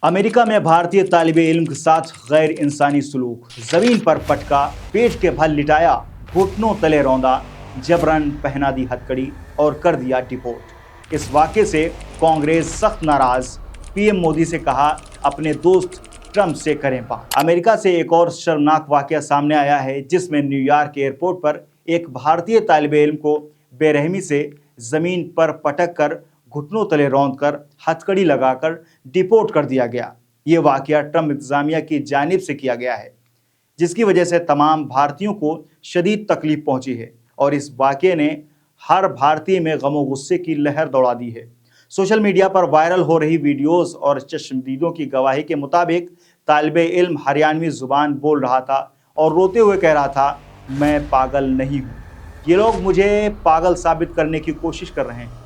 America में भारतीय तालिब इल्म के साथ गैर इंसानी सलूक, जमीन पर पटका, पेट के बल लिटाया, घुटनों तले रौंदा, जबरन पहना दी हथकड़ी और कर दिया डिपोर्ट। इस वाक़े से कांग्रेस सख्त नाराज, पीएम मोदी से कहा अपने दोस्त ट्रंप से करें बात। अमेरिका से एक और शर्मनाक वाक़या सामने आया है जिसमें न्यूयॉर्क एयरपोर्ट पर एक भारतीय तालिब इल्म को बेरहमी से जमीन पर पटक कर, घुटनों तले रौंद कर, हथकड़ी लगाकर डिपोर्ट कर दिया गया। ये वाक़या ट्रंप इंतज़ामिया की जानिब से किया गया है, जिसकी वजह से तमाम भारतीयों को शदीद तकलीफ पहुंची है और इस वाक़े ने हर भारतीय में गम और गुस्से की लहर दौड़ा दी है। सोशल मीडिया पर वायरल हो रही वीडियोस और चश्मदीदों की गवाही के मुताबिक तालिब इल्म हरियाणवी ज़ुबान बोल रहा था और रोते हुए कह रहा था, मैं पागल नहीं हूँ, ये लोग मुझे पागल साबित करने की कोशिश कर रहे हैं।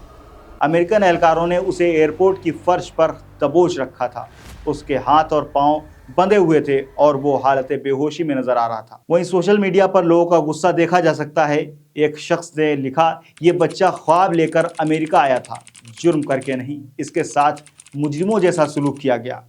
अमेरिकन एहलकारों ने उसे एयरपोर्ट की फर्श पर दबोच रखा था। उसके हाथ और पांव बंधे हुए थे और वो हालत बेहोशी में नजर आ रहा था। वहीं सोशल मीडिया पर लोगों का गुस्सा देखा जा सकता है। एक शख्स ने लिखा, ये बच्चा ख्वाब लेकर अमेरिका आया था, जुर्म करके नहीं। इसके साथ मुजरिमों जैसा सलूक किया गया।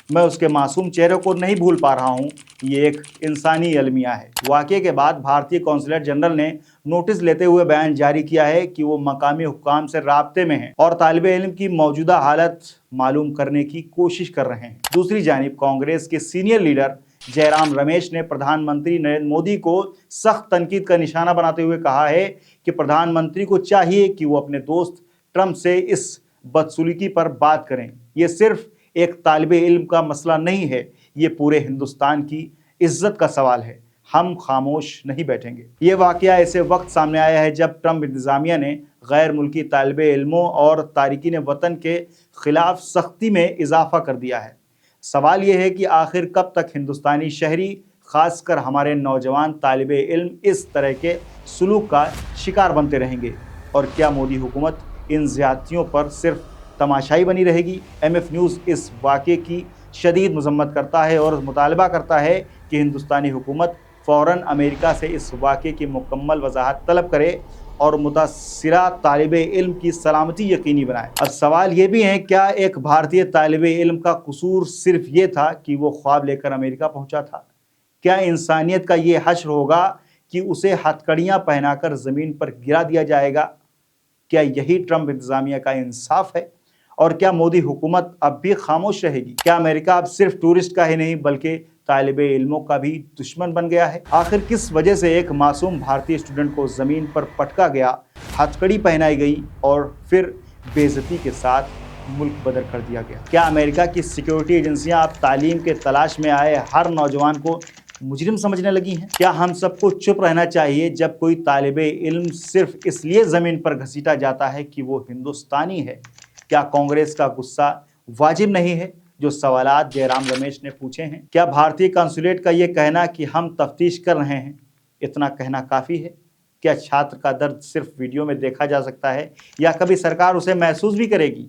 मैं उसके मासूम चेहरे को नहीं भूल पा रहा हूँ। ये एक इंसानी अलमिया है। वाक़े के बाद भारतीय कौंसलेट जनरल ने नोटिस लेते हुए बयान जारी किया है कि वो मकामी हुक्काम से राब्ते में हैं और तालिब इल्म की मौजूदा हालत मालूम करने की कोशिश कर रहे हैं। दूसरी जानिब कांग्रेस के सीनियर लीडर जयराम रमेश ने प्रधानमंत्री नरेंद्र मोदी को सख्त तनकीद का निशाना बनाते हुए कहा है कि प्रधानमंत्री को चाहिए कि वो अपने दोस्त ट्रंप से इस बदसलूकी पर बात करें। ये सिर्फ एक तालिब इल्म का मसला नहीं है, ये पूरे हिंदुस्तान की इज्जत का सवाल है। हम खामोश नहीं बैठेंगे। ये वाक़या ऐसे वक्त सामने आया है जब ट्रंप इंतज़ामिया ने गैर मुल्की तालिब इल्मों और तारिकीन वतन के खिलाफ सख्ती में इजाफा कर दिया है। सवाल ये है कि आखिर कब तक हिंदुस्तानी शहरी, खासकर हमारे नौजवान तालिब इल्म, इस तरह के सलूक का शिकार बनते रहेंगे और क्या मोदी हुकूमत इन ज़्यादतियों पर सिर्फ तमाशाई बनी रहेगी। एमएफ न्यूज़ इस वाक़े की शदीद मजम्मत करता है और मुतालबा करता है कि हिंदुस्तानी हुकूमत फ़ौरन अमेरिका से इस वाक़े की मुकम्मल वजाहत तलब करे और मुतासिरा तालिब इल्म की सलामती यकीनी बनाए। अब सवाल ये भी है, क्या एक भारतीय तालिब इल्म का कसूर सिर्फ ये था कि वो ख्वाब लेकर अमेरिका पहुंचा था? क्या इंसानियत का ये हश्र होगा कि उसे हथकड़ियाँ पहनाकर ज़मीन पर गिरा दिया जाएगा? क्या यही ट्रंप इंतज़ामिया का इंसाफ है? और क्या मोदी हुकूमत अब भी खामोश रहेगी? क्या अमेरिका अब सिर्फ टूरिस्ट का ही नहीं बल्कि तालिब इल्मों का भी दुश्मन बन गया है? आखिर किस वजह से एक मासूम भारतीय स्टूडेंट को ज़मीन पर पटका गया, हथकड़ी पहनाई गई और फिर बेइज्जती के साथ मुल्क बदर कर दिया गया? क्या अमेरिका की सिक्योरिटी एजेंसियां अब तालीम के तलाश में आए हर नौजवान को मुजरिम समझने लगी हैं? क्या हम सबको चुप रहना चाहिए जब कोई तालिब इल्म सिर्फ इसलिए ज़मीन पर घसीटा जाता है कि वो हिंदुस्तानी है? क्या कांग्रेस का गुस्सा वाजिब नहीं है? जो सवालात जयराम रमेश ने पूछे हैं, क्या भारतीय कॉन्सुलेट का ये कहना कि हम तफ्तीश कर रहे हैं, इतना कहना काफ़ी है? क्या छात्र का दर्द सिर्फ वीडियो में देखा जा सकता है या कभी सरकार उसे महसूस भी करेगी?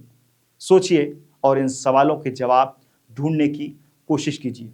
सोचिए और इन सवालों के जवाब ढूंढने की कोशिश कीजिए।